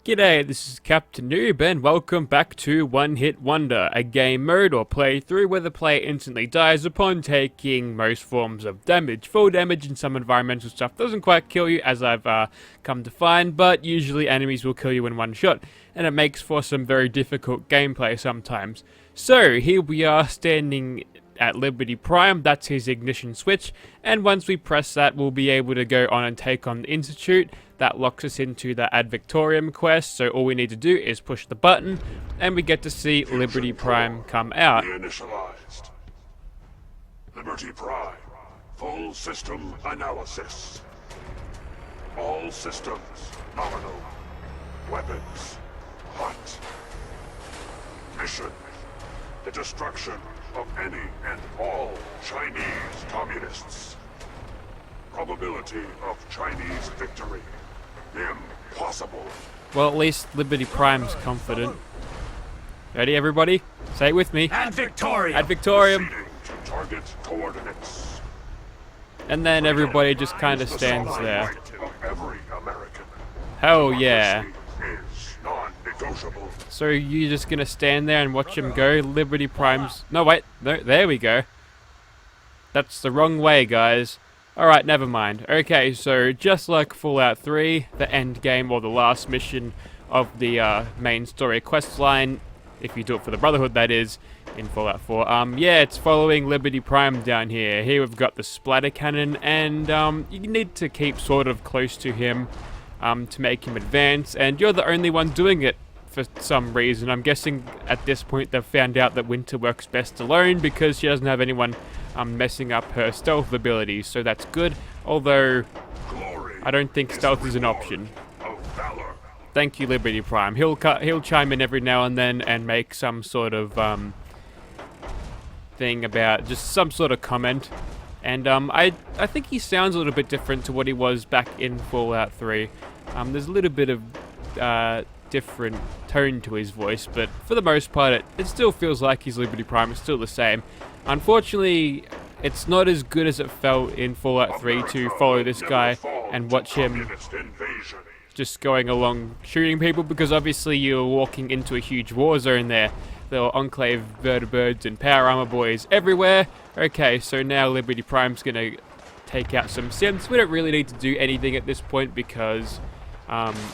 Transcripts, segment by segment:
G'day, this is Captain Noob and welcome back to One Hit Wonder, a game mode or playthrough where the player instantly dies upon taking most forms of damage. Full damage and some environmental stuff doesn't quite kill you, as I've come to find, but usually enemies will kill you in one shot, and it makes for some very difficult gameplay sometimes. So, here we are standing at Liberty Prime, that's his ignition switch, and once we press that we'll be able to go on and take on the Institute. That locks us into the Ad Victoriam quest, so all we need to do is push the button and we get to see Liberty Prime come out. Initialized. Liberty Prime. Full system analysis. All systems nominal. Weapons hot. Mission: the destruction of any and all Chinese communists. Probability of Chinese victory: impossible. Well, at least Liberty Prime's confident. Ready, everybody? Say it with me. Ad Victoriam! Ad Victoriam! Proceeding to target coordinates. And then everybody just kind of stands there. Right of every American. Hell yeah. Democracy is non-negotiable. So you're just gonna stand there and watch him go? Liberty Prime's... No, wait. No, there we go. That's the wrong way, guys. Alright, never mind. Okay, so just like Fallout 3, the end game, or the last mission of the main story quest line, if you do it for the Brotherhood, that is, in Fallout 4, yeah, it's following Liberty Prime down here. Here we've got the splatter cannon, and you need to keep sort of close to him to make him advance, and you're the only one doing it for some reason. I'm guessing at this point they've found out that Winter works best alone because she doesn't have anyone messing up her stealth abilities, so that's good, although I don't think stealth is an option. Thank you, Liberty Prime. He'll chime in every now and then and make some sort of thing about just some sort of comment, and I think he sounds a little bit different to what he was back in Fallout 3. There's a little bit of different tone to his voice, but for the most part it still feels like he's Liberty Prime. It's still the same. Unfortunately, it's not as good as it felt in Fallout 3 to follow this guy and watch him just going along shooting people, because obviously you're walking into a huge war zone there. There are Enclave vertibirds and power armor boys everywhere. Okay, so now Liberty Prime's gonna take out some synths. We don't really need to do anything at this point because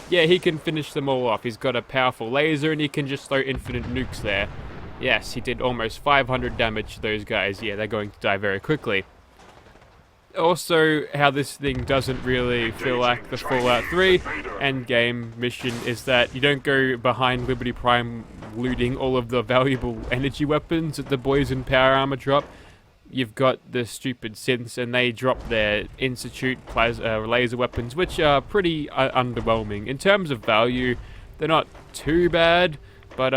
yeah, he can finish them all off. He's got a powerful laser and he can just throw infinite nukes there. Yes, he did almost 500 damage to those guys. Yeah, they're going to die very quickly. Also, how this thing doesn't really feel like the Fallout 3 endgame mission is that you don't go behind Liberty Prime looting all of the valuable energy weapons that the boys in power armor drop. You've got the stupid synths, and they drop their Institute laser weapons, which are pretty underwhelming. In terms of value, they're not too bad, but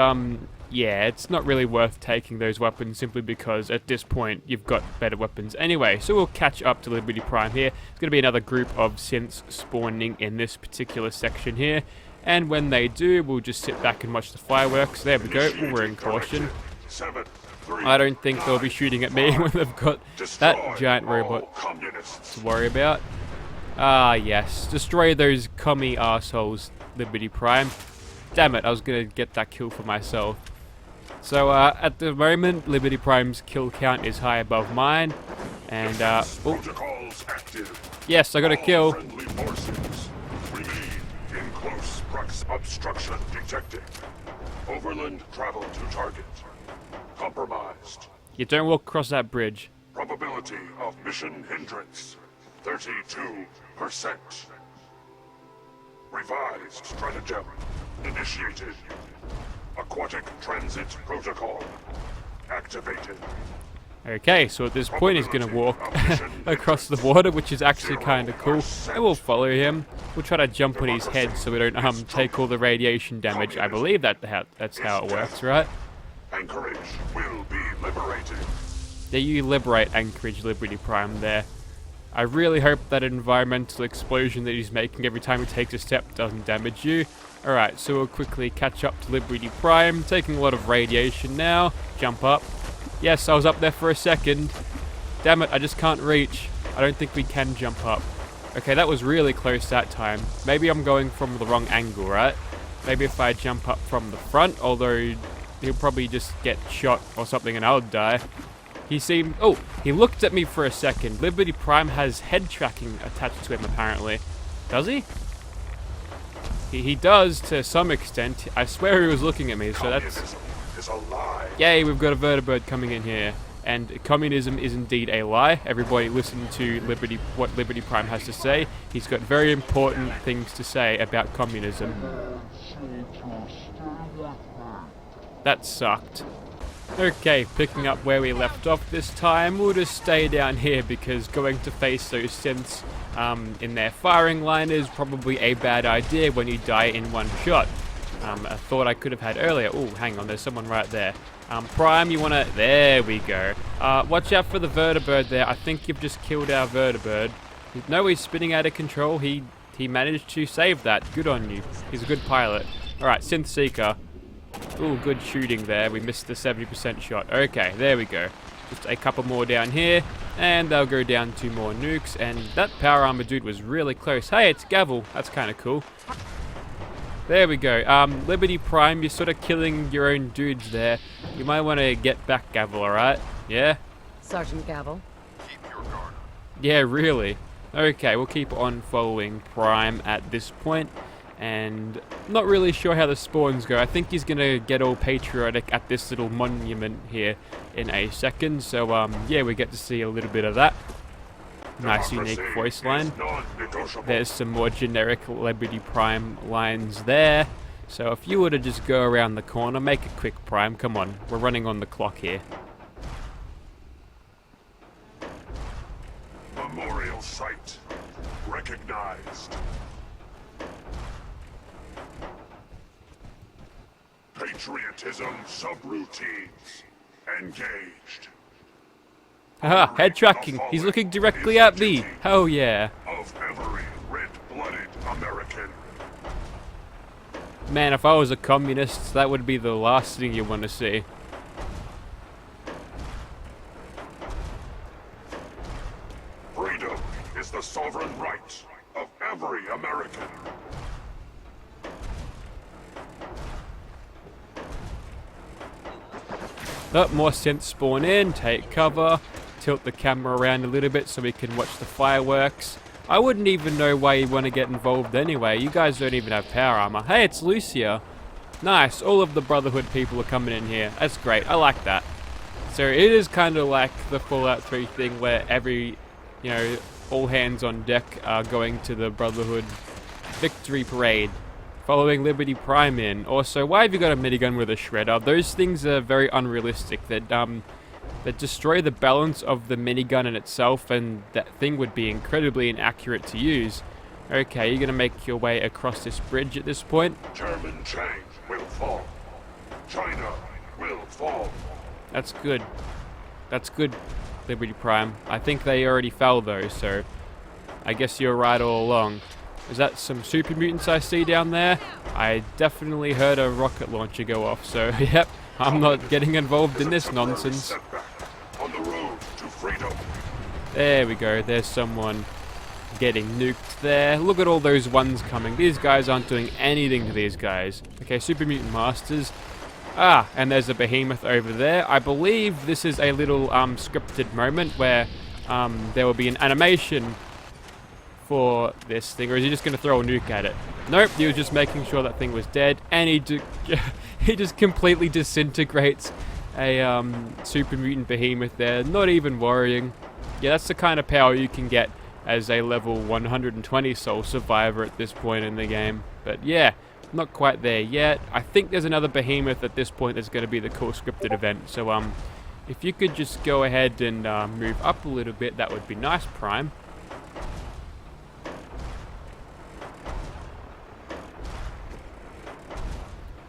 yeah, it's not really worth taking those weapons simply because at this point you've got better weapons anyway. So we'll catch up to Liberty Prime here. There's going to be another group of synths spawning in this particular section here, and when they do, we'll just sit back and watch the fireworks. There we go, we're in caution. I don't think they'll be shooting at me when they've got that giant robot to worry about. Ah yes, destroy those commie assholes, Liberty Prime. Damn it, I was going to get that kill for myself. So at the moment, Liberty Prime's kill count is high above mine, and yes, I got a kill. Obstruction detected. Overland travel to target. Compromised. You don't walk across that bridge. Probability of mission hindrance: 32%. Revised stratagem initiated. Aquatic transit protocol activated. Okay, so at this point he's going to walk across the water, which is actually kind of cool, and we'll follow him. We'll try to jump on his head so we don't take all the radiation damage. I believe that's how it works, right? Anchorage will be liberated. Yeah, you liberate Anchorage, Liberty Prime there. I really hope that environmental explosion that he's making every time he takes a step doesn't damage you. Alright, so we'll quickly catch up to Liberty Prime, taking a lot of radiation now. Jump up. Yes, I was up there for a second. Damn it, I just can't reach. I don't think we can jump up. Okay, that was really close that time. Maybe I'm going from the wrong angle, right? Maybe if I jump up from the front, although he'll probably just get shot or something and I'll die. He seemed... Oh, he looked at me for a second. Liberty Prime has head tracking attached to him, apparently. Does he? He does, to some extent. I swear he was looking at me, so that's... Communism is a lie. Yay, we've got a vertibird coming in here. And communism is indeed a lie. Everybody listen to what Liberty Prime has to say. He's got very important things to say about communism. That sucked. Okay, picking up where we left off this time, we'll just stay down here because going to face those synths in their firing line is probably a bad idea when you die in one shot. A thought I could have had earlier. Oh, hang on, there's someone right there. Prime, you wanna... There we go. Watch out for the vertibird there. I think you've just killed our vertibird. No, he's spinning out of control. He managed to save that. Good on you. He's a good pilot. Alright, Synth Seeker. Ooh, good shooting there. We missed the 70% shot. Okay, there we go. Just a couple more down here, and they'll go down to more nukes, and that power armor dude was really close. Hey, it's Gavel. That's kind of cool. There we go. Liberty Prime, you're sort of killing your own dudes there. You might want to get back, Gavel, alright? Yeah? Sergeant Gavel. Keep your guard. Yeah, really? Okay, we'll keep on following Prime at this point. And not really sure how the spawns go. I think he's gonna get all patriotic at this little monument here in a second. So yeah, we get to see a little bit of that. Nice unique voice line. There's some more generic Liberty Prime lines there. So if you were to just go around the corner, make it quick, Prime. Come on, we're running on the clock here. Memorial site recognized. Patriotism subroutines engaged. Haha, head tracking. He's looking directly at me. Oh yeah. Of every red-blooded American. Man, if I was a communist, that would be the last thing you want to see. Freedom is the sovereign right of every American. Oh, more synths spawn in, take cover, tilt the camera around a little bit so we can watch the fireworks. I wouldn't even know why you want to get involved anyway. You guys don't even have power armor. Hey, it's Lucia. Nice, all of the Brotherhood people are coming in here. That's great, I like that. So it is kind of like the Fallout 3 thing where all hands on deck are going to the Brotherhood victory parade. Following Liberty Prime in. Also, why have you got a minigun with a shredder? Those things are very unrealistic. That destroy the balance of the minigun in itself, and that thing would be incredibly inaccurate to use. Okay, you're gonna make your way across this bridge at this point. German chains will fall. China will fall. That's good. That's good, Liberty Prime. I think they already fell though, so I guess you're right all along. Is that some super mutants I see down there? I definitely heard a rocket launcher go off, so yep, I'm not getting involved in this nonsense. On the road to freedom. There we go, there's someone getting nuked there. Look at all those ones coming. These guys aren't doing anything to these guys. Okay, super mutant masters. Ah, and there's a behemoth over there. I believe this is a little scripted moment where there will be an animation for this thing, or is he just going to throw a nuke at it? Nope, he was just making sure that thing was dead, and he just completely disintegrates a super mutant behemoth there, not even worrying. Yeah, that's the kind of power you can get as a level 120 soul survivor at this point in the game. But yeah, not quite there yet. I think there's another behemoth at this point that's going to be the cool scripted event, so if you could just go ahead and move up a little bit, that would be nice, Prime.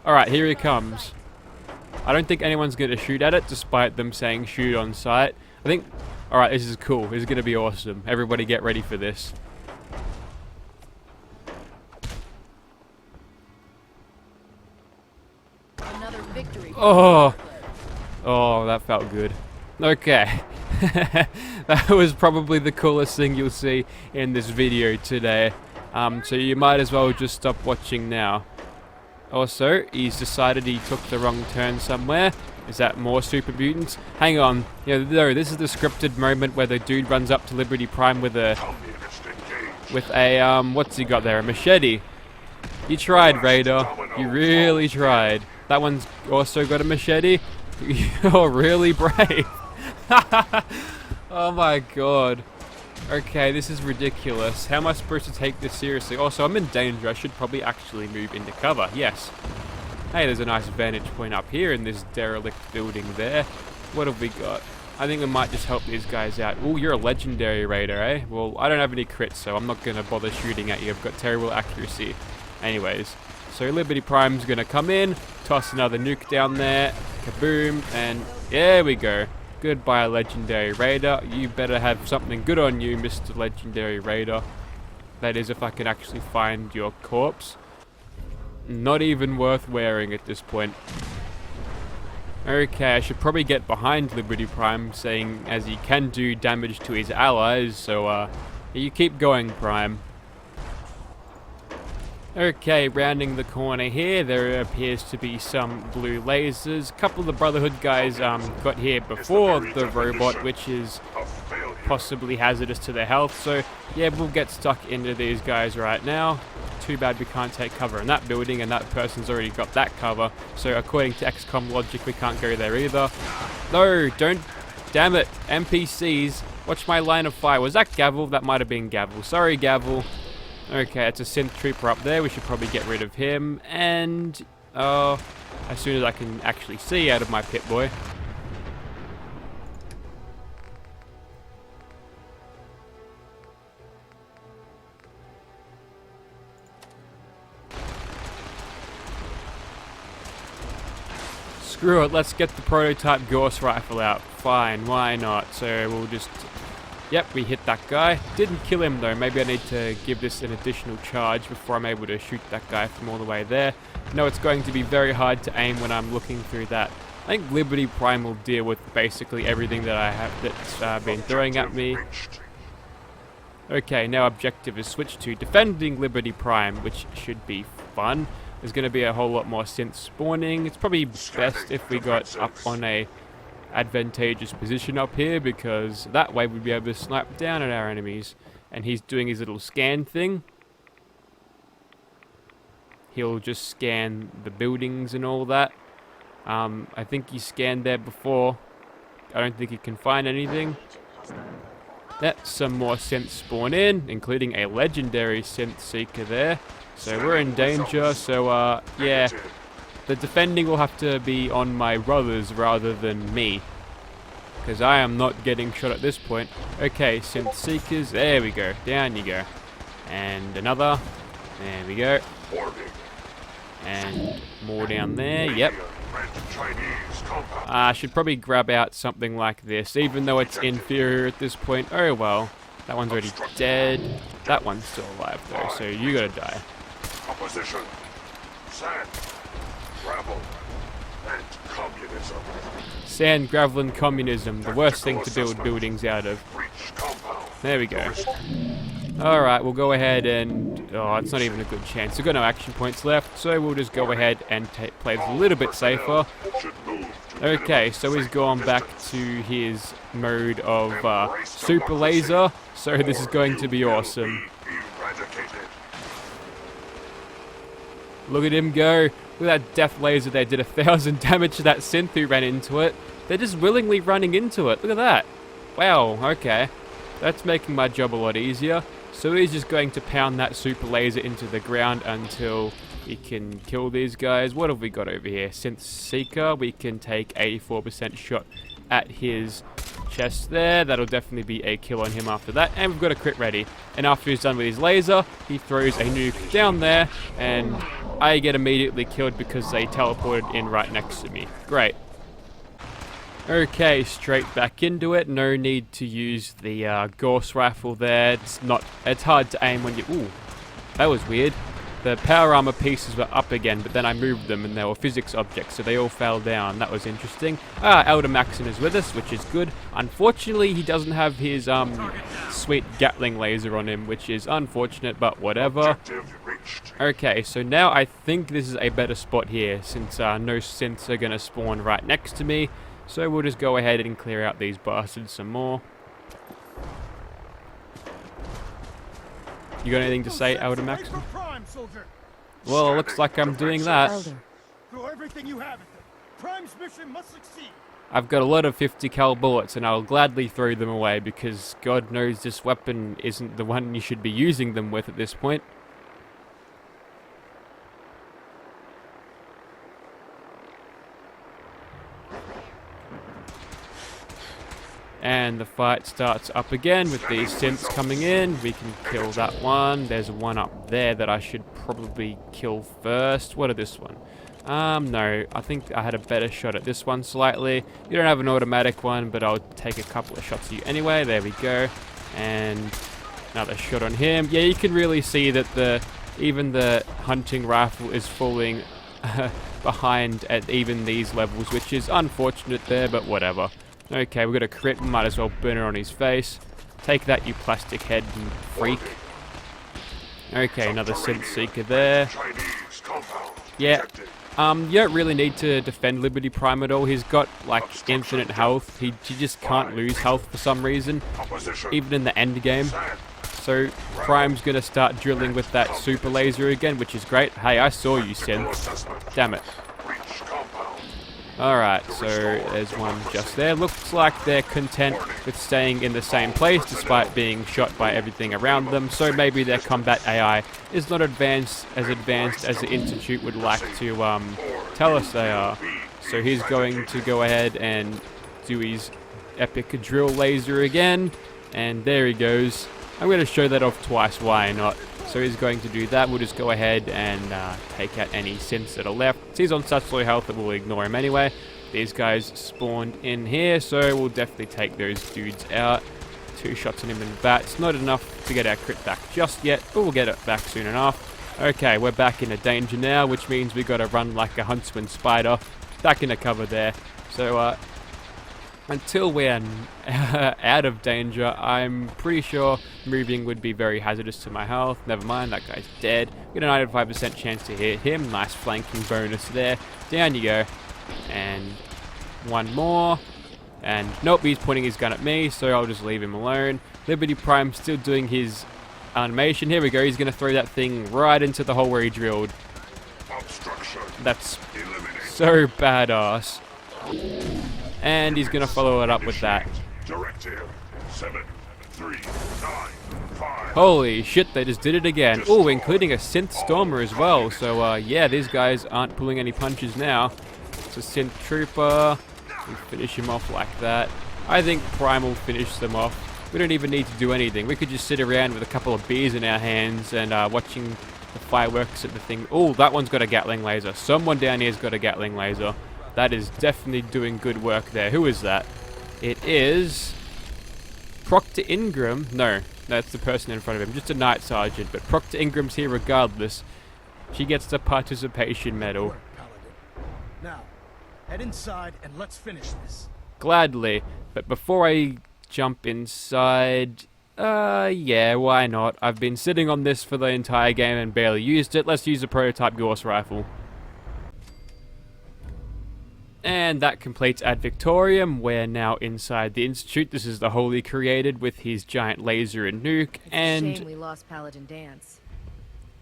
Alright, here he comes. I don't think anyone's going to shoot at it, despite them saying shoot on sight. I think... Alright, this is cool. This is going to be awesome. Everybody get ready for this. Another victory. Oh! Oh, that felt good. Okay. That was probably the coolest thing you'll see in this video today. So you might as well just stop watching now. Also, he's decided he took the wrong turn somewhere. Is that more super mutants? Hang on. Yeah, no, this is the scripted moment where the dude runs up to Liberty Prime with a... what's he got there? A machete. You tried, Raider. You really tried. That one's also got a machete. You're really brave. Oh my god. Okay, this is ridiculous. How am I supposed to take this seriously? Also, I'm in danger. I should probably actually move into cover. Yes. Hey, there's a nice vantage point up here in this derelict building there. What have we got? I think we might just help these guys out. Oh, you're a legendary raider, eh? Well, I don't have any crits, so I'm not going to bother shooting at you. I've got terrible accuracy. Anyways, so Liberty Prime's going to come in, toss another nuke down there, kaboom, and there we go. Goodbye, Legendary Raider. You better have something good on you, Mr. Legendary Raider. That is, if I can actually find your corpse. Not even worth wearing at this point. Okay, I should probably get behind Liberty Prime, saying as he can do damage to his allies, so you keep going, Prime. Okay, rounding the corner here, there appears to be some blue lasers. A couple of the Brotherhood guys got here before the robot, which is possibly hazardous to their health. So, yeah, we'll get stuck into these guys right now. Too bad we can't take cover in that building, and that person's already got that cover. So, according to XCOM logic, we can't go there either. No, don't. Damn it. NPCs. Watch my line of fire. Was that Gavel? That might have been Gavel. Sorry, Gavel. Okay, it's a synth trooper up there. We should probably get rid of him. And, as soon as I can actually see out of my pit boy. Screw it, let's get the prototype Gauss rifle out. Fine, why not? So we'll just... Yep, we hit that guy. Didn't kill him though. Maybe I need to give this an additional charge before I'm able to shoot that guy from all the way there. No, it's going to be very hard to aim when I'm looking through that. I think Liberty Prime will deal with basically everything that I have that's been throwing at me. Okay, now objective is switched to defending Liberty Prime, which should be fun. There's going to be a whole lot more synths spawning. It's probably best if we got up on a advantageous position up here, because that way we'd be able to snipe down at our enemies. And he's doing his little scan thing. He'll just scan the buildings and all that. I think he scanned there before. I don't think he can find anything. That's some more synths spawn in, including a legendary synth seeker there. So we're in danger, so yeah. The defending will have to be on my brothers rather than me, because I am not getting shot at this point. Okay, synth seekers, there we go, down you go. And another, there we go. And more down there, yep. I should probably grab out something like this, even though it's inferior at this point. Oh well, that one's already dead. That one's still alive though, so you gotta die. Opposition, sand, gravel, and communism. Sand, gravel, and communism. The worst thing to build buildings out of. There we go. Alright, we'll go ahead and... Oh, it's not even a good chance. We've got no action points left, so we'll just go ahead and play this a little bit safer. Okay, so he's gone back to his mode of super laser, so this is going to be awesome. Look at him go. Look at that death laser there. Did 1,000 damage to that synth who ran into it. They're just willingly running into it. Look at that. Wow, okay. That's making my job a lot easier. So he's just going to pound that super laser into the ground until he can kill these guys. What have we got over here? Synth Seeker. We can take 84% shot at his chest there. That'll definitely be a kill on him after that. And we've got a crit ready. And after he's done with his laser, he throws a nuke down there. And I get immediately killed because they teleported in right next to me. Great. Okay, straight back into it. No need to use the Gauss rifle there. It's hard to aim when you... Ooh, that was weird. The power armor pieces were up again, but then I moved them and they were physics objects, so they all fell down. That was interesting. Elder Maxon is with us, which is good. Unfortunately, he doesn't have his sweet Gatling laser on him, which is unfortunate, but whatever. breached. Okay, so now I think this is a better spot here, since no synths are going to spawn right next to me. So we'll just go ahead and clear out these bastards some more. You got anything to say, Elder Max? Well, it looks like I'm doing that. Elder. Throw everything you have at them. Prime's mission must succeed. I've got a lot of 50 cal bullets and I'll gladly throw them away because God knows this weapon isn't the one you should be using them with at this point. And the fight starts up again with these synths coming in. We can kill that one. There's one up there that I should probably kill first. What are this one? No, I think I had a better shot at this one slightly. You don't have an automatic one, but I'll take a couple of shots at you anyway. There we go. And another shot on him. Yeah, you can really see that even the hunting rifle is falling behind at even these levels, which is unfortunate there, but whatever. Okay, we've got a crit, might as well burn it on his face. Take that, you plastic head freak. Okay, another synth seeker there. Chinese compound Yeah, detected. you don't really need to defend Liberty Prime at all. He's got, like, infinite health. He just can't lose health for some reason, Opposition. even in the end game. Sand. So, Prime's gonna start drilling with that super laser again, which is great. Hey, I saw you, Technical synth. assessment. Damn it. Breach compound. Alright, so there's one just there. Looks like they're content with staying in the same place despite being shot by everything around them. So maybe their combat AI is not advanced as the Institute would like to tell us they are. So he's going to go ahead and do his epic drill laser again. And there he goes. I'm going to show that off twice, why not? So he's going to do that. We'll just go ahead and take out any synths that are left. He's on such low health that we'll ignore him anyway. These guys spawned in here, so we'll definitely take those dudes out. 2 shots on him in the back. It's not enough to get our crit back just yet, but we'll get it back soon enough. Okay, we're back into danger now, which means we got to run like a huntsman spider. Back into cover there. So, until we're out of danger, I'm pretty sure moving would be very hazardous to my health. Never mind, that guy's dead. Got a 95% chance to hit him. Nice flanking bonus there. Down you go. And one more. And nope, he's pointing his gun at me, so I'll just leave him alone. Liberty Prime still doing his animation. Here we go. He's going to throw that thing right into the hole where he drilled. Obstruction. That's Eliminate. so badass. And he's going to follow it up with that. Directive 73955. Holy shit, they just did it again. Oh, including a synth stormer as well. So, yeah, these guys aren't pulling any punches now. It's a synth trooper. We finish him off like that. I think Prime will finish them off. We don't even need to do anything. We could just sit around with a couple of beers in our hands and watching the fireworks at the thing. Oh, that one's got a Gatling laser. Someone down here's got a Gatling laser. That is definitely doing good work there. Who is that? It is Proctor Ingram. No, that's the person in front of him. Just a night sergeant. But Proctor Ingram's here regardless. She gets the participation medal. Work, Paladin. Now, head inside and let's finish this. Gladly. But before I jump inside, yeah, why not? I've been sitting on this for the entire game and barely used it. Let's use a prototype Gauss rifle. And that completes Ad Victorium. We're now inside the Institute. This is the Holy Created with his giant laser and nuke. It's And a shame we lost Paladin Dance.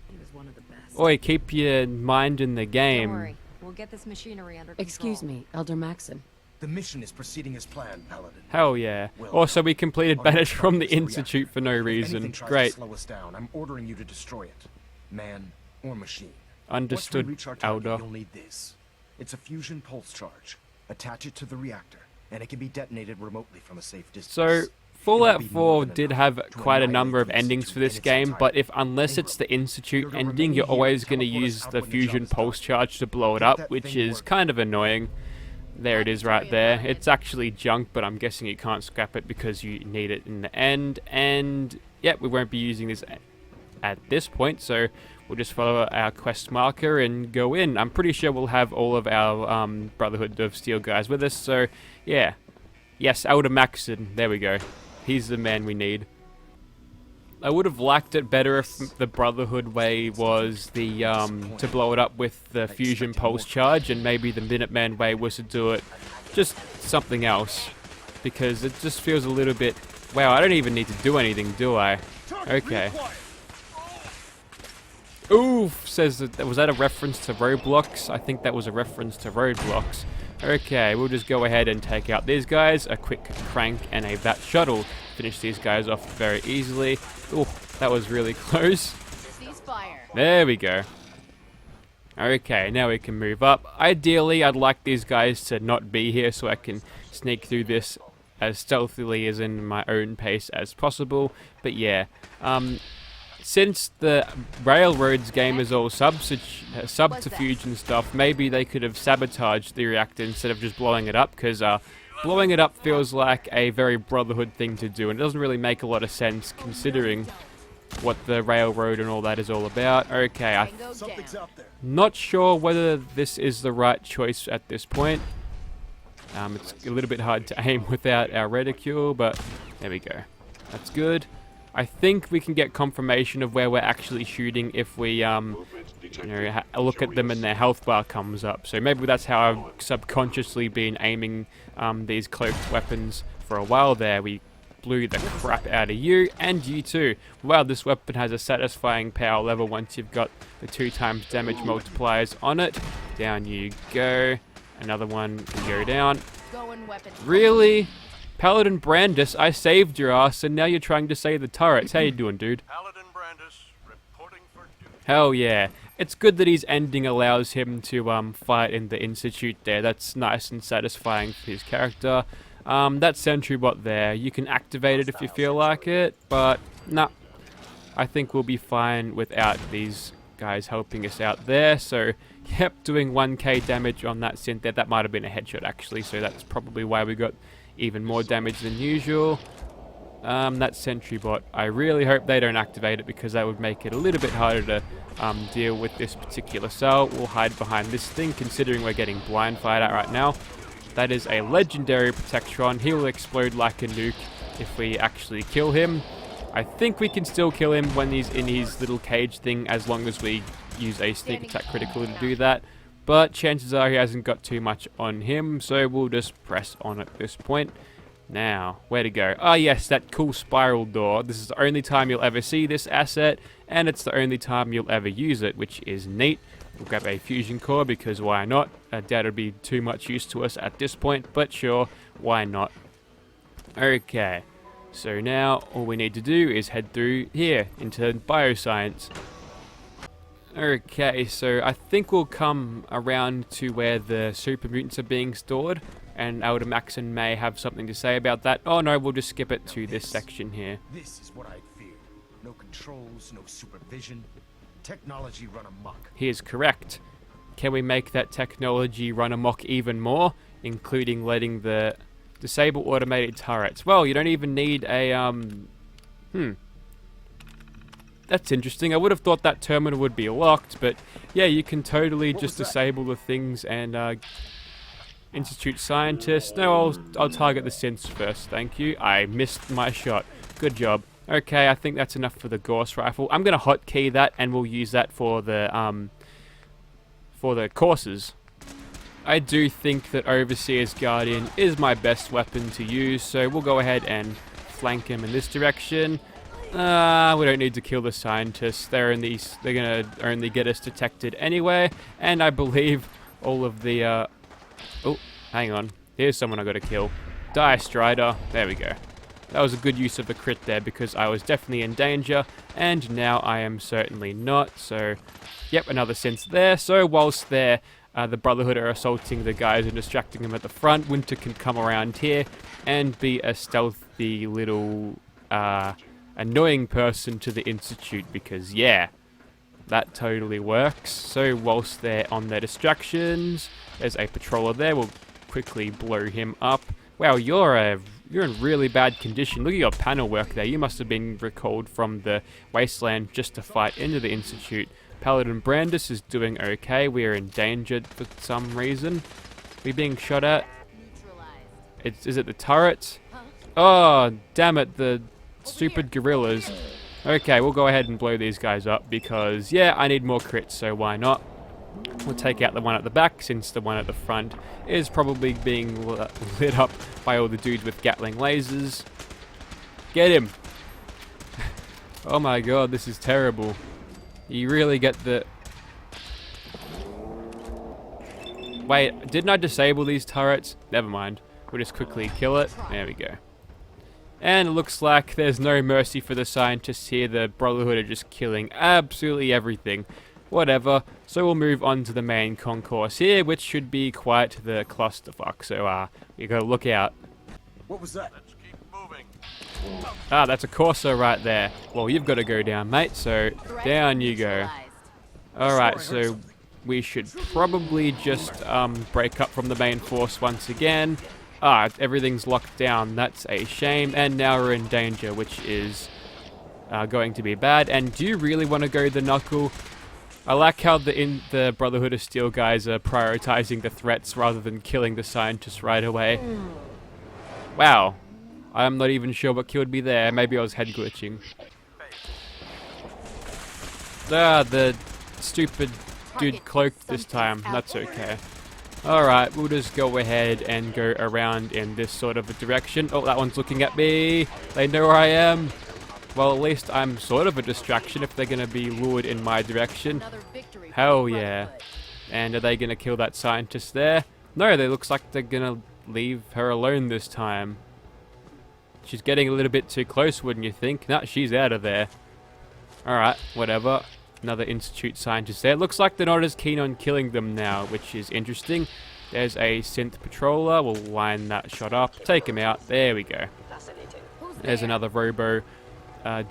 He was one of the best. oi, keep your mind in the game. Don't worry, we'll get this machinery under control. Excuse me, Elder Maxim. The mission is proceeding as planned, Paladin. Hell yeah. Well, Also, we completed Our Banish from the target is Institute reactor. for no If reason. anything tries Great. to slow us down, I'm ordering you to destroy it. Man or machine. Understood, Once we reach our target, Elder. you'll need this. It's a fusion pulse charge. Attach it to the reactor, and it can be detonated remotely from a safe distance. So, Fallout It'll be 4 more than did enough have to quite a annihilate number of the endings Institute for this in its game, entirety. but if unless it's the Ingram, Institute you're to ending, remain you're here always and going to teleport us use out the when the job fusion is done. pulse charge to blow it Get up, that which thing is working. kind of annoying. There it is right there. It's actually junk, but I'm guessing you can't scrap it because you need it in the end. And, yeah, we won't be using this at this point, so we'll just follow our quest marker and go in. I'm pretty sure we'll have all of our Brotherhood of Steel guys with us, so, yeah. Yes, Elder Maxon. There we go. He's the man we need. I would have liked it better if the Brotherhood way was the to blow it up with the fusion pulse charge, and maybe the Minuteman way was to do it just something else, because it just feels a little bit. Wow, I don't even need to do anything, do I? Okay. Oof, says that. Was that a reference to Roblox? I think that was a reference to Roblox. Okay, we'll just go ahead and take out these guys. A quick crank and a Vat shuttle. Finish these guys off very easily. Oh, that was really close. Ceasefire. There we go. Okay, now we can move up. Ideally, I'd like these guys to not be here so I can sneak through this as stealthily as in my own pace as possible. But yeah, since the Railroads game is all subterfuge and stuff, maybe they could have sabotaged the reactor instead of just blowing it up, because blowing it up feels like a very Brotherhood thing to do, and it doesn't really make a lot of sense considering what the railroad and all that is all about. Okay, I'm not sure whether this is the right choice at this point. It's a little bit hard to aim without our reticule, but there we go. That's good. I think we can get confirmation of where we're actually shooting if we look at them and their health bar comes up. So maybe that's how I've subconsciously been aiming these cloaked weapons for a while there. We blew the crap out of you, and you too. Wow, this weapon has a satisfying power level once you've got the 2x damage multipliers on it. Down you go. Another one can go down. Really? Paladin Brandis, I saved your ass, and now you're trying to save the turrets. How you doing, dude? Paladin Brandis, reporting for duty. Hell yeah. It's good that his ending allows him to fight in the Institute there. That's nice and satisfying for his character. That sentry bot there, you can activate it if you feel like it, but nah. I think we'll be fine without these guys helping us out there. So, yep, doing 1k damage on that synth there. That might have been a headshot actually, so that's probably why we got even more damage than usual. That sentry bot, I really hope they don't activate it, because that would make it a little bit harder to deal with this particular cell. We'll hide behind this thing, considering we're getting blind fired at right now. That is a legendary Protectron. He will explode like a nuke if we actually kill him. I think we can still kill him when he's in his little cage thing, as long as we use a sneak attack critical to do that. But chances are he hasn't got too much on him, so we'll just press on at this point. Now, where to go? Ah, yes, that cool spiral door. This is the only time you'll ever see this asset, and it's the only time you'll ever use it, which is neat. We'll grab a fusion core, because why not? I doubt it'd be too much use to us at this point, but sure, why not? Okay, so now all we need to do is head through here into bioscience. Okay, so I think we'll come around to where the super mutants are being stored, and Elder Maxon may have something to say about that. Oh no, we'll just skip it to this section here. This is what I'd feared. No controls, no supervision. Technology run amok. He is correct. Can we make that technology run amok even more, including letting the disable automated turrets? Well, you don't even need a That's interesting. I would have thought that terminal would be locked, but yeah, you can totally just disable the things and Institute scientist. No, I'll target the synths first, thank you. I missed my shot. Good job. Okay, I think that's enough for the Gauss rifle. I'm gonna hotkey that, and we'll use that for the courses. I do think that Overseer's Guardian is my best weapon to use, so we'll go ahead and flank him in this direction. We don't need to kill the scientists. They're gonna only get us detected anyway, and I believe all of the oh, hang on. Here's someone I gotta kill. Die, Strider. There we go. That was a good use of a crit there, because I was definitely in danger, and now I am certainly not. So, yep, another sense there. So whilst the Brotherhood are assaulting the guys and distracting them at the front, Winter can come around here and be a stealthy little annoying person to the Institute, because yeah, that totally works. So whilst they're on their distractions, there's a patroller there. We'll quickly blow him up. Wow, you're in really bad condition. Look at your panel work there. You must have been recalled from the wasteland just to fight into the Institute. Paladin Brandis is doing okay. We are endangered for some reason. We're being shot at. Is it the turret? Oh, damn it, the stupid gorillas. Okay, we'll go ahead and blow these guys up because, yeah, I need more crits, so why not? We'll take out the one at the back since the one at the front is probably being lit up by all the dudes with Gatling lasers. Get him! Oh my god, this is terrible. You really get the... Wait, didn't I disable these turrets? Never mind. We'll just quickly kill it. There we go. And it looks like there's no mercy for the scientists here. The Brotherhood are just killing absolutely everything. Whatever. So we'll move on to the main concourse here, which should be quite the clusterfuck. So, you gotta look out. What was that? Let's keep moving. Ah, that's a Corsair right there. Well, you've got to go down, mate. So, down you go. Alright, so we should probably just break up from the main force once again. Ah, everything's locked down. That's a shame. And now we're in danger, which is going to be bad. And do you really want to go the knuckle? I like how the Brotherhood of Steel guys are prioritizing the threats rather than killing the scientists right away. Wow. I'm not even sure what killed me there. Maybe I was head glitching. Ah, the stupid dude cloaked this time. That's okay. Alright, we'll just go ahead and go around in this sort of a direction. Oh, that one's looking at me. They know where I am. Well, at least I'm sort of a distraction if they're going to be lured in my direction. Hell yeah. And are they going to kill that scientist there? No, they looks like they're going to leave her alone this time. She's getting a little bit too close, wouldn't you think? Nah, she's out of there. Alright, whatever. Another Institute scientist there. Looks like they're not as keen on killing them now, which is interesting. There's a synth patroller. We'll line that shot up. Take him out. There we go. There's another robo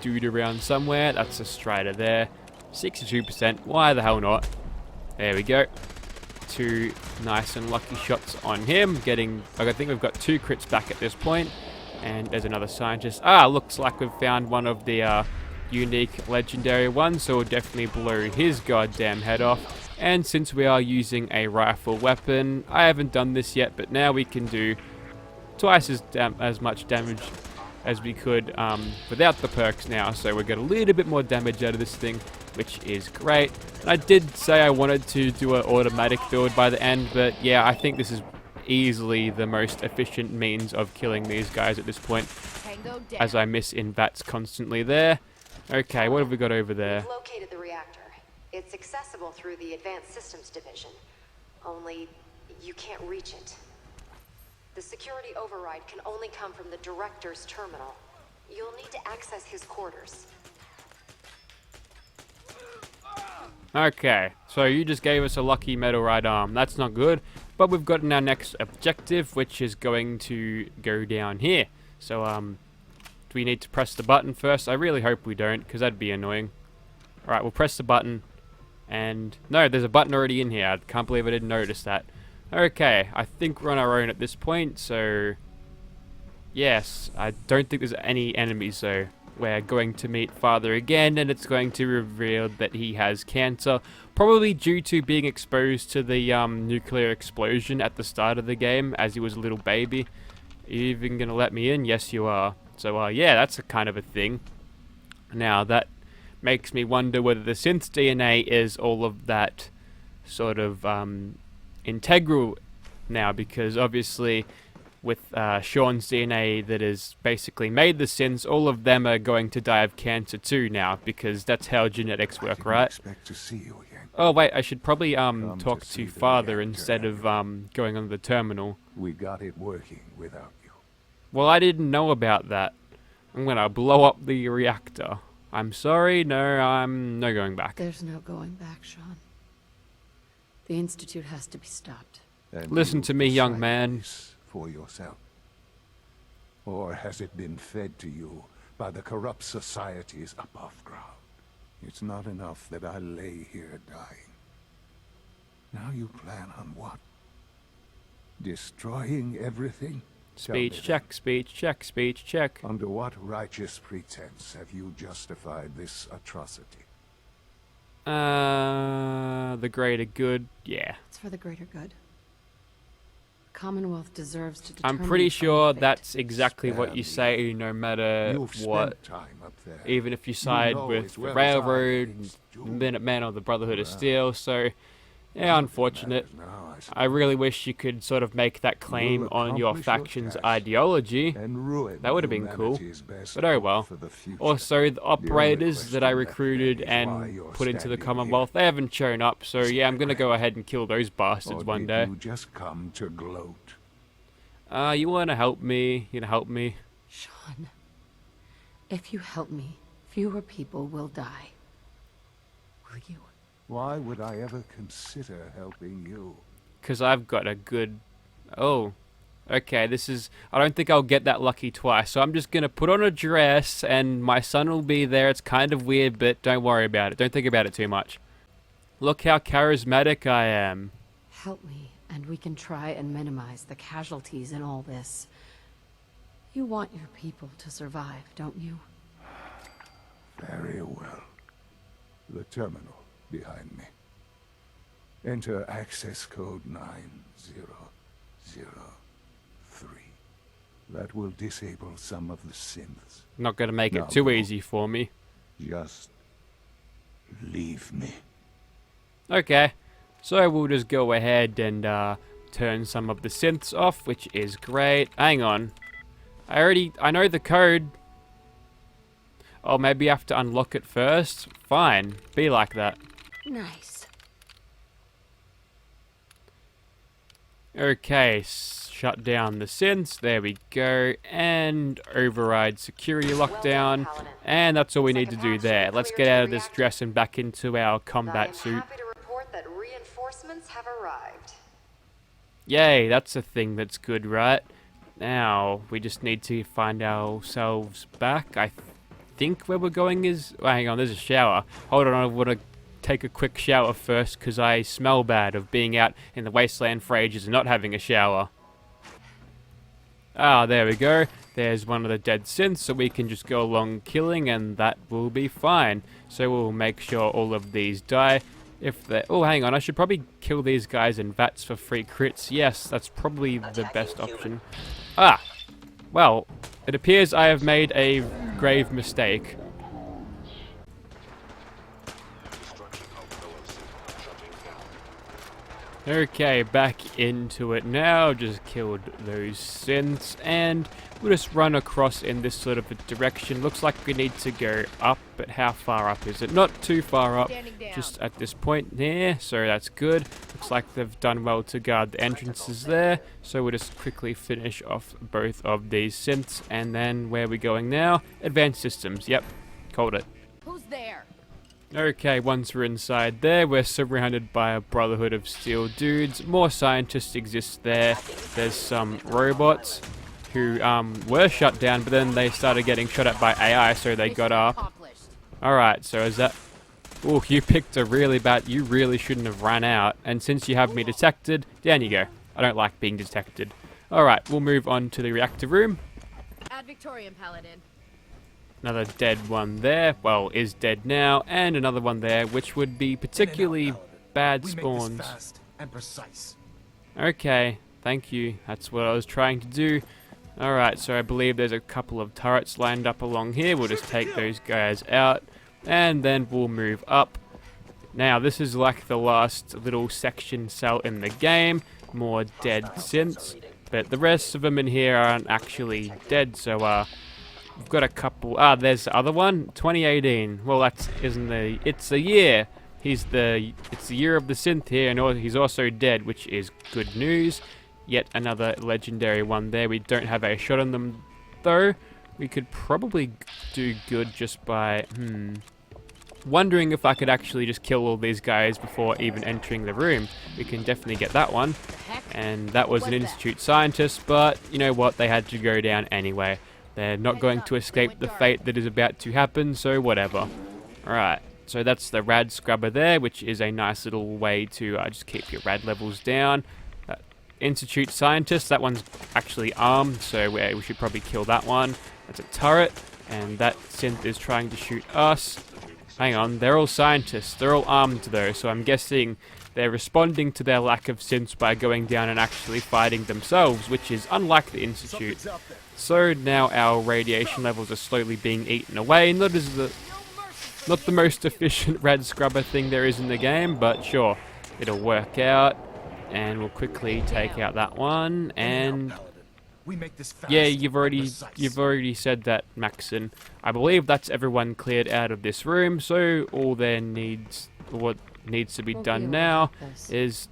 dude around somewhere. That's a Strider there. 62%. Why the hell not? There we go. 2 nice and lucky shots on him. I think we've got 2 crits back at this point. And there's another scientist. Ah, looks like we've found one of the unique legendary ones, so we'll definitely blow his goddamn head off. And since we are using a rifle weapon, I haven't done this yet, but now we can do twice as much damage as we could without the perks now, so we get a little bit more damage out of this thing, which is great. And I did say I wanted to do an automatic build by the end, but yeah, I think this is easily the most efficient means of killing these guys at this point, as I miss in VATS constantly there. Okay, what have we got over there? We've located the reactor. It's accessible through the Advanced Systems Division. Only, you can't reach it. The security override can only come from the Director's terminal. You'll need to access his quarters. Okay, so you just gave us a lucky metal right arm. That's not good. But we've gotten our next objective, which is going to go down here. So, do we need to press the button first? I really hope we don't, because that'd be annoying. Alright, we'll press the button. And, no, there's a button already in here. I can't believe I didn't notice that. Okay, I think we're on our own at this point, so... Yes, I don't think there's any enemies, though. We're going to meet Father again, and it's going to reveal that he has cancer. Probably due to being exposed to the nuclear explosion at the start of the game, as he was a little baby. Are you even going to let me in? Yes, you are. So, yeah, that's a kind of a thing. Now, that makes me wonder whether the synth DNA is all of that sort of integral now, because obviously with Sean's DNA that has basically made the synths, all of them are going to die of cancer too now, because that's how genetics work, right? Expect to see you again. Oh wait, I should probably talk see to the Father reactor, instead of going on the terminal. We got it working without you. Well, I didn't know about that. I'm gonna blow up the reactor. I'm sorry, no, I'm no going back. There's no going back, Sean. The Institute has to be stopped. And Listen you to me, young decide man. this for yourself. Or has it been fed to you by the corrupt societies above ground? It's not enough that I lay here dying. Now you plan on what? Destroying everything? Tell me Speech then. check, speech check, speech check. Under what righteous pretense have you justified this atrocity? The greater good, yeah. It's for the greater good. Commonwealth deserves to determine I'm pretty its own sure fate. that's exactly what you Spare say, no matter You've what. spent time up there. Even if you side know with as the well as I Railroad, it's the due. Minutemen, or the Brotherhood of Well, Steel, so yeah, unfortunate. Matters now, I I really wish you could sort of make that claim You'll on your accomplish your faction's task ideology. and ruin That would have been cool. humanity's best But oh hope well. for the future. Also, the operators that I question left recruited then is why and you're put into the standing Commonwealth, they haven't shown up, so yeah, I'm gonna go ahead and kill those bastards Or one did day. you just come to gloat? You wanna help me? You wanna help me? Sean, if you help me, fewer people will die. Will you? Why would I ever consider helping you? Because I've got a good... Oh. Okay, this is... I don't think I'll get that lucky twice, so I'm just gonna put on a dress and my son will be there. It's kind of weird, but don't worry about it. Don't think about it too much. Look how charismatic I am. Help me, and we can try and minimize the casualties in all this. You want your people to survive, don't you? Very well. The terminal behind me. Enter access code 9003. That will disable some of the synths. Not gonna make No, it too no. easy for me. Just leave me. Okay, so we'll just go ahead and turn some of the synths off, which is great. Hang on. I know the code. Oh, maybe I have to unlock it first? Fine, be like that. Nice. Okay, shut down the synths, there we go, and override security lockdown, and that's all we need to do there. Let's get out of this dress and back into our I combat am suit. happy to report that reinforcements have arrived. Yay, that's a thing that's good, right? Now, we just need to find ourselves back. I think where we're going is... Oh, hang on, there's a shower. Hold on, I want to take a quick shower first, because I smell bad of being out in the wasteland for ages and not having a shower. Ah, there we go. There's one of the dead synths, so we can just go along killing, and that will be fine. So we'll make sure all of these die. If they... Oh, hang on, I should probably kill these guys in VATS for free crits. Yes, that's probably the best option. Ah! Well, it appears I have made a grave mistake. Okay, back into it now. Just killed those synths, and we'll just run across in this sort of a direction. Looks like we need to go up, but how far up is it? Not too far up, just at this point there, so that's good. Looks like they've done well to guard the entrances there, so we'll just quickly finish off both of these synths, and then where are we going now? Advanced systems, yep, called it. Who's there? Okay, once we're inside there, we're surrounded by a Brotherhood of Steel dudes. More scientists exist there. There's some robots who were shut down, but then they started getting shot at by AI, so they got up. Accomplished. Alright, so is that... Oh, you picked a really bad... You really shouldn't have run out. And since you have me detected, down you go. I don't like being detected. Alright, we'll move on to the reactor room. Ad Victoriam, Paladin. Another dead one there, well, is dead now, and another one there, which would be particularly bad We make spawns. this fast and precise. Okay, thank you. That's what I was trying to do. Alright, so I believe there's a couple of turrets lined up along here. We'll just take those guys out, and then we'll move up. Now, this is like the last little section cell in the game. More dead synths, but the rest of them in here aren't actually dead, so, we've got a couple. Ah, there's the other one. 2018. Well, that isn't the... It's a year. It's the year of the synth here, and he's also dead, which is good news. Yet another legendary one there. We don't have a shot on them, though. We could probably do good just by... Wondering if I could actually just kill all these guys before even entering the room. We can definitely get that one. And that was an Institute scientist, but you know what? They had to go down anyway. They're not going to escape the fate that is about to happen, so whatever. Alright, so that's the rad scrubber there, which is a nice little way to just keep your rad levels down. Institute scientist, that one's actually armed, so we should probably kill that one. That's a turret, and that synth is trying to shoot us. Hang on, they're all scientists. They're all armed though, so I'm guessing they're responding to their lack of synths by going down and actually fighting themselves, which is unlike the Institute. Something's out there. So now our radiation levels are slowly being eaten away. Not the most efficient red scrubber thing there is in the game, but sure, it'll work out. And we'll quickly take out that one. And Paladin. We make this fast yeah, and you've precise. already said that, Maxon. I believe that's everyone cleared out of this room. So all what needs to be Won't done able to now get this. is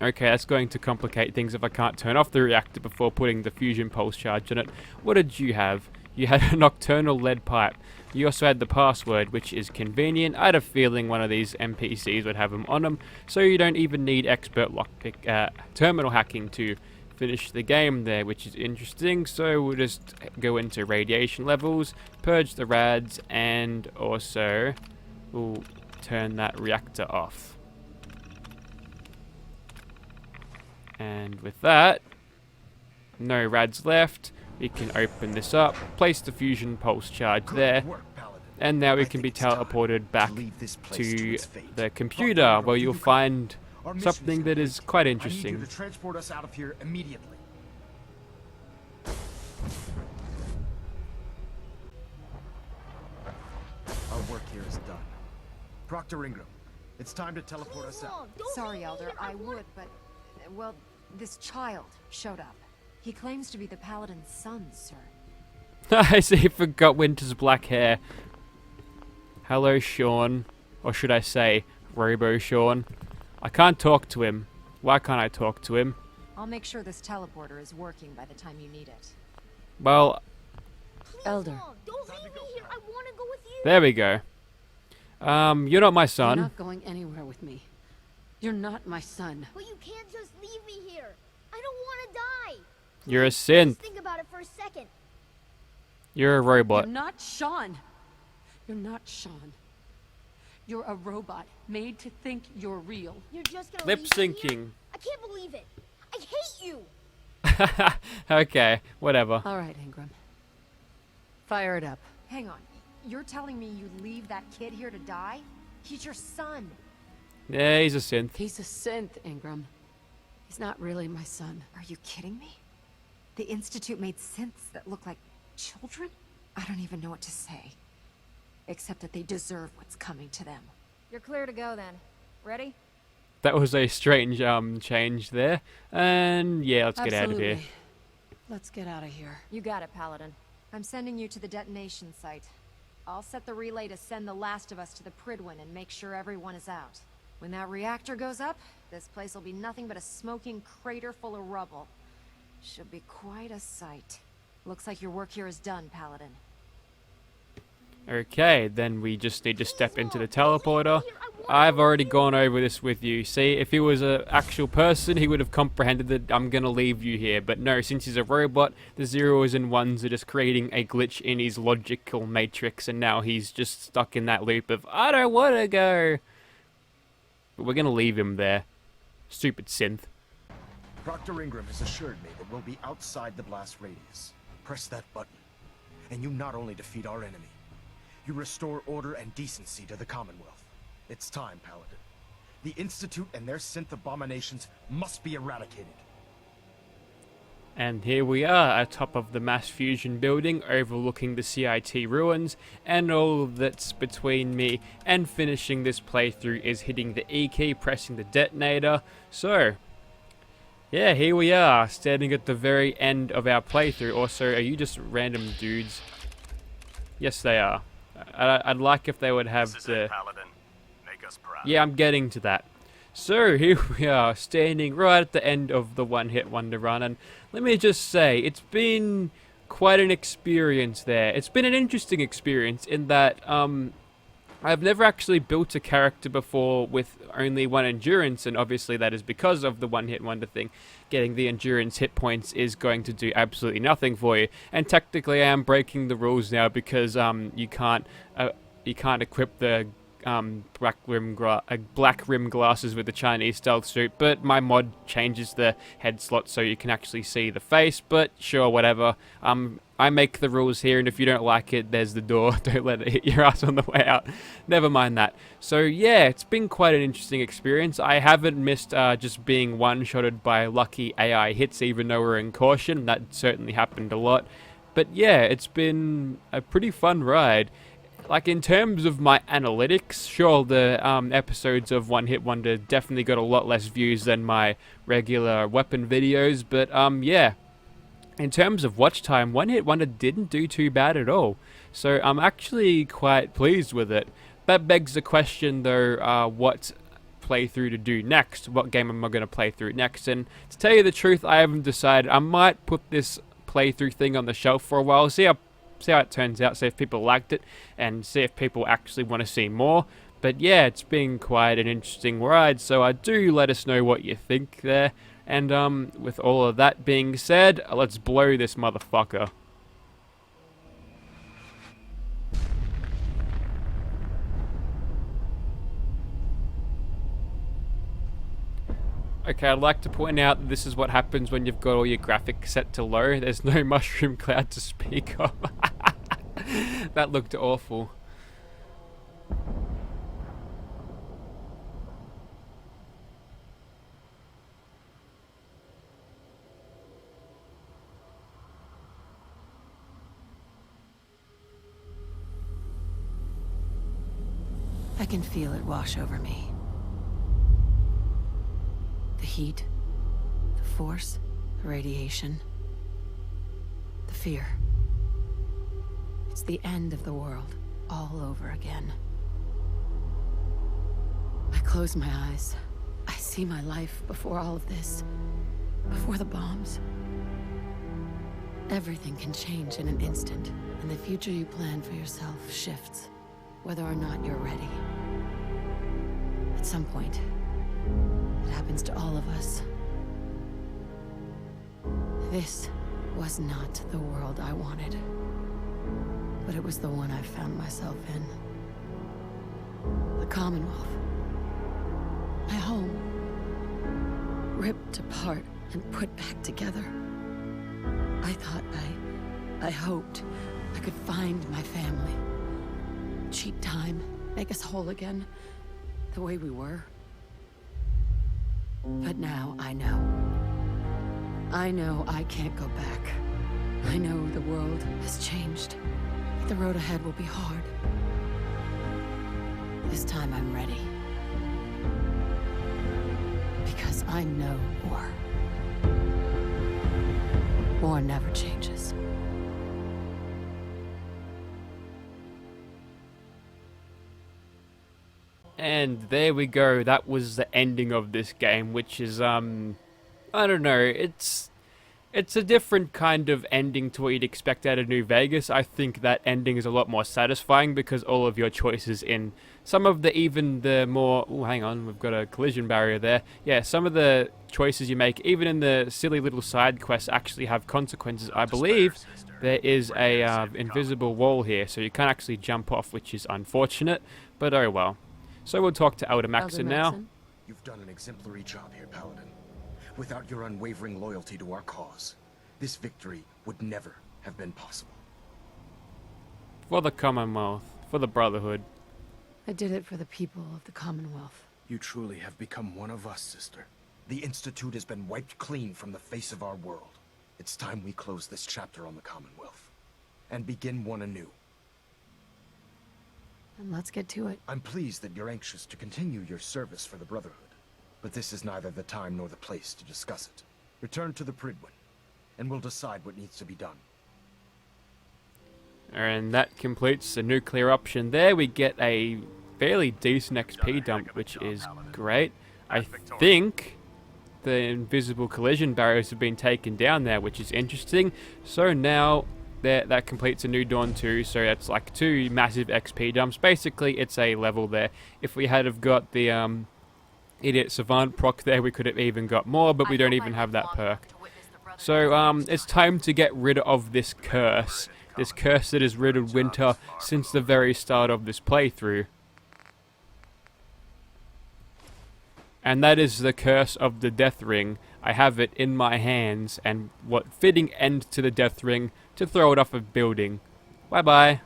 okay, that's going to complicate things if I can't turn off the reactor before putting the fusion pulse charge on it. What did you have? You had a nocturnal lead pipe. You also had the password, which is convenient. I had a feeling one of these NPCs would have them on them, so you don't even need expert lockpick terminal hacking to finish the game there, which is interesting. So we'll just go into radiation levels, purge the rads, and also we'll turn that reactor off. And with that, no rads left. We can open this up, place the fusion pulse charge Good there, work, Paladin. and now we I can be think it's time teleported back leave this place to its fate. the computer, where you'll find Our mission something is that is complete. quite I need you interesting. to transport us out of here immediately. Our work here is done. Proctor Ingram, it's time to teleport us out. Sorry, Elder, I would, but... Well, this child showed up. He claims to be the Paladin's son, sir. I see, he forgot Winter's black hair. Hello, Sean. Or should I say, Robo Sean. I can't talk to him. Why can't I talk to him? I'll make sure this teleporter is working by the time you need it. Well, Elder. Don't leave me here. I want to go with you. there we go. You're not my You're son. not going anywhere with me. You're not my son. But you can't just leave me here. I don't want to die. You're a Just synth. think about it for a second. You're a robot. You're not Sean. You're not Sean. You're a robot made to think you're real. You're just gonna Lip leave me here? syncing. I can't believe it. I hate you. Okay, whatever. All right, Ingram. Fire it up. Hang on. You're telling me you leave that kid here to die? He's your son. Yeah, he's a synth. He's a synth, Ingram. He's not really my son. Are you kidding me? The Institute made synths that look like children? I don't even know what to say. Except that they deserve what's coming to them. You're clear to go then. Ready? That was a strange change there. And yeah, let's get out of here. Absolutely. Let's get out of here. You got it, Paladin. I'm sending you to the detonation site. I'll set the relay to send the last of us to the Pridwin and make sure everyone is out. When that reactor goes up, this place will be nothing but a smoking crater full of rubble. Should be quite a sight. Looks like your work here is done, Paladin. Okay, then we just need to step into the teleporter. I've already gone over this with you. See, if he was an actual person, he would have comprehended that I'm going to leave you here. But no, since he's a robot, the zeros and ones are just creating a glitch in his logical matrix. And now he's just stuck in that loop of, I don't want to go. But we're going to leave him there. Stupid synth. Proctor Ingram has assured me that we'll be outside the blast radius. Press that button, and you not only defeat our enemy, you restore order and decency to the Commonwealth. It's time, Paladin. The Institute and their synth abominations must be eradicated. And here we are atop of the mass fusion building overlooking the CIT ruins, and all that's between me and finishing this playthrough is hitting the E key, pressing the detonator. So, yeah, here we are, standing at the very end of our playthrough. Also, are you just random dudes? Yes, they are. I'd like if they would have This is the... it, Paladin. Make us proud. Yeah, I'm getting to that. So, here we are, standing right at the end of the one-hit wonder run, and let me just say, it's been quite an experience there. It's been an interesting experience in that, I've never actually built a character before with only one endurance, and obviously that is because of the one-hit wonder thing. Getting the endurance hit points is going to do absolutely nothing for you, and technically I am breaking the rules now because you can't equip the black rim glasses with the Chinese stealth suit, but my mod changes the head slot so you can actually see the face. But sure, whatever. I make the rules here, and if you don't like it, there's the door. Don't let it hit your ass on the way out. Never mind that. So yeah, it's been quite an interesting experience. I haven't missed just being one-shotted by lucky AI hits, even though we're in caution. That certainly happened a lot. But yeah, it's been a pretty fun ride. Like, in terms of my analytics, sure, the episodes of One Hit Wonder definitely got a lot less views than my regular weapon videos, but yeah. In terms of watch time, One Hit Wonder didn't do too bad at all. So I'm actually quite pleased with it. That begs the question, though, what playthrough to do next? What game am I going to play through next? And to tell you the truth, I haven't decided. I might put this playthrough thing on the shelf for a while, see how it turns out, see if people liked it, and see if people actually want to see more. But yeah, it's been quite an interesting ride, so do let us know what you think there. And with all of that being said, let's blow this motherfucker. Okay, I'd like to point out that this is what happens when you've got all your graphics set to low. There's no mushroom cloud to speak of. That looked awful. I can feel it wash over me. The heat, the force, the radiation, the fear. It's the end of the world, all over again. I close my eyes. I see my life before all of this, before the bombs. Everything can change in an instant, and the future you plan for yourself shifts, whether or not you're ready. At some point, it happens to all of us. This was not the world I wanted, but it was the one I found myself in. The Commonwealth. My home. Ripped apart and put back together. I thought I hoped I could find my family. Cheat time, make us whole again, the way we were. But now I know. I know I can't go back. I know the world has changed. The road ahead will be hard. This time I'm ready. Because I know war. War never changes. And there we go. That was the ending of this game, which is I don't know. It's a different kind of ending to what you'd expect out of New Vegas. I think that ending is a lot more satisfying because all of your choices in some of the more... Oh, hang on, we've got a collision barrier there. Yeah, some of the choices you make, even in the silly little side quests, actually have consequences. I believe there is a invisible wall here, so you can't actually jump off, which is unfortunate, but oh well. So we'll talk to Elder Maxon now. You've done an exemplary job here, Paladin. Without your unwavering loyalty to our cause, this victory would never have been possible. For the Commonwealth, for the Brotherhood. I did it for the people of the Commonwealth. You truly have become one of us, sister. The Institute has been wiped clean from the face of our world. It's time we close this chapter on the Commonwealth and begin one anew. And let's get to it. I'm pleased that you're anxious to continue your service for the Brotherhood, but this is neither the time nor the place to discuss it. Return to the Pridwin, and we'll decide what needs to be done. And that completes the nuclear option there. We get a fairly decent XP dump, which is great. I think the invisible collision barriers have been taken down there, which is interesting. So now that completes a new Dawn 2, so that's like 2 massive XP dumps. Basically, it's a level there. If we had have got the Idiot Savant proc there, we could have even got more, but we don't even have that perk. So it's time to get rid of this curse. This curse that has riddled Winter since the very start of this playthrough. And that is the curse of the Death Ring. I have it in my hands, and what fitting end to the Death Ring to throw it off a building. Bye bye.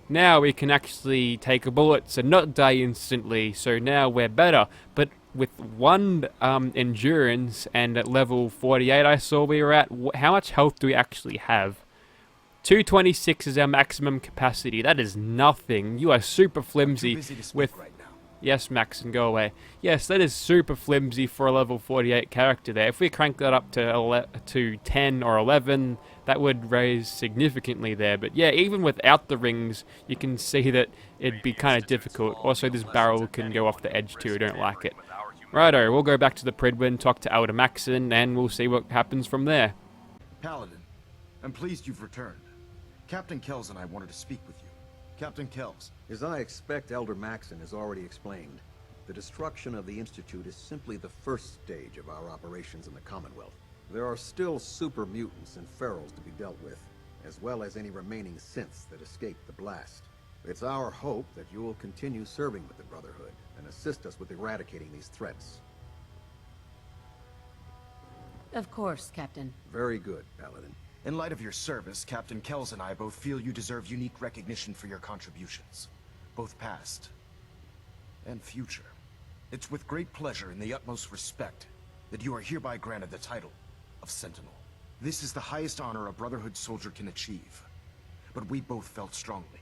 Now we can actually take bullets and not die instantly, so now we're better. But with 1 endurance and at level 48 I saw we were at, how much health do we actually have? 226 is our maximum capacity. That is nothing. You are super flimsy with... right now. Yes, Max, and go away. Yes, that is super flimsy for a level 48 character there. If we crank that up to 10 or 11, that would raise significantly there. But yeah, even without the rings, you can see that it'd be kind of difficult. Also, this barrel can go off the edge too. I don't like it. Righto, we'll go back to the Pridwin, talk to Elder Maxon, and we'll see what happens from there. Paladin, I'm pleased you've returned. Captain Kells and I wanted to speak with you. Captain Kells. As I expect Elder Maxon has already explained, the destruction of the Institute is simply the first stage of our operations in the Commonwealth. There are still super mutants and ferals to be dealt with, as well as any remaining synths that escaped the blast. It's our hope that you will continue serving with the Brotherhood and assist us with eradicating these threats. Of course, Captain. Very good, Paladin. In light of your service, Captain Kells and I both feel you deserve unique recognition for your contributions, both past and future. It's with great pleasure and the utmost respect that you are hereby granted the title of Sentinel. This is the highest honor a Brotherhood soldier can achieve, but we both felt strongly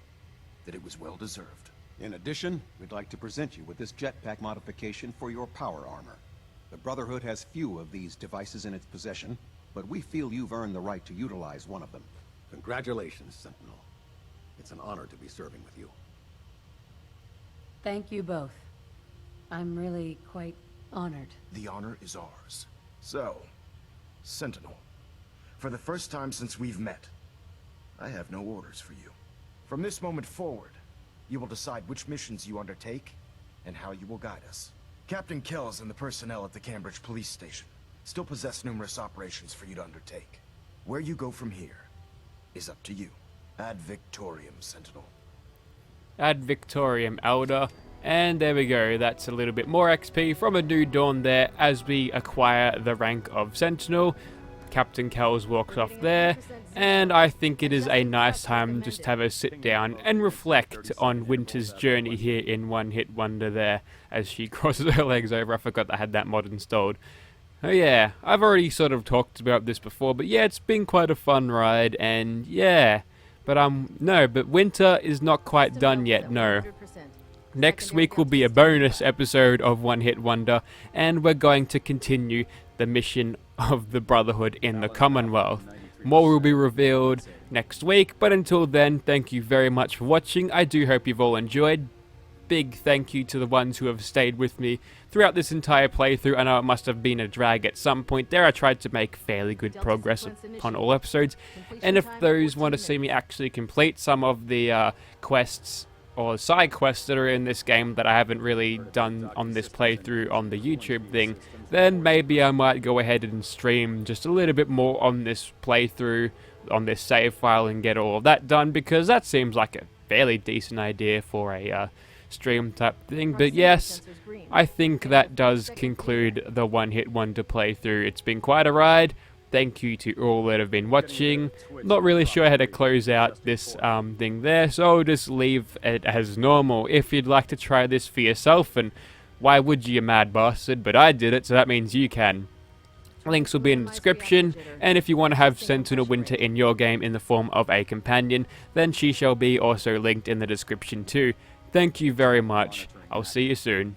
that it was well deserved. In addition, we'd like to present you with this jetpack modification for your power armor. The Brotherhood has few of these devices in its possession, but we feel you've earned the right to utilize one of them. Congratulations, Sentinel. It's an honor to be serving with you. Thank you both. I'm really quite honored. The honor is ours. So, Sentinel, for the first time since we've met, I have no orders for you. From this moment forward, you will decide which missions you undertake and how you will guide us. Captain Kells and the personnel at the Cambridge Police Station still possess numerous operations for you to undertake. Where you go from here is up to you. Ad Victorium, Sentinel. Ad Victorium, Elder. And there we go, that's a little bit more XP from a new dawn there as we acquire the rank of Sentinel. Captain Kells walks off there, and I think it is a nice time just to have a sit down and reflect on Winter's journey here in One Hit Wonder there as she crosses her legs over. I forgot I had that mod installed. Oh yeah, I've already sort of talked about this before, but yeah, it's been quite a fun ride, and yeah. But no, but Winter is not quite done yet, no. Next week will be a bonus episode of One Hit Wonder, and we're going to continue the mission of the Brotherhood in the Commonwealth. More will be revealed next week, but until then, thank you very much for watching. I do hope you've all enjoyed. Big thank you to the ones who have stayed with me throughout this entire playthrough. I know it must have been a drag at some point there. I tried to make fairly good progress upon all episodes, and if those want to see me actually complete some of the quests or side quests that are in this game that I haven't really done on this playthrough on the YouTube thing, then maybe I might go ahead and stream just a little bit more on this playthrough, on this save file, and get all of that done, because that seems like a fairly decent idea for a stream type thing. But yes, I think that does conclude the One Hit Wonder playthrough. It's been quite a ride. Thank you to all that have been watching. Not really sure how to close out this thing there, so I'll just leave it as normal. If you'd like to try this for yourself, and why would you, mad bastard? But I did it, so that means you can. Links will be in the description, and if you want to have Sentinel Winter in your game in the form of a companion, then she shall be also linked in the description too. Thank you very much. I'll see you soon.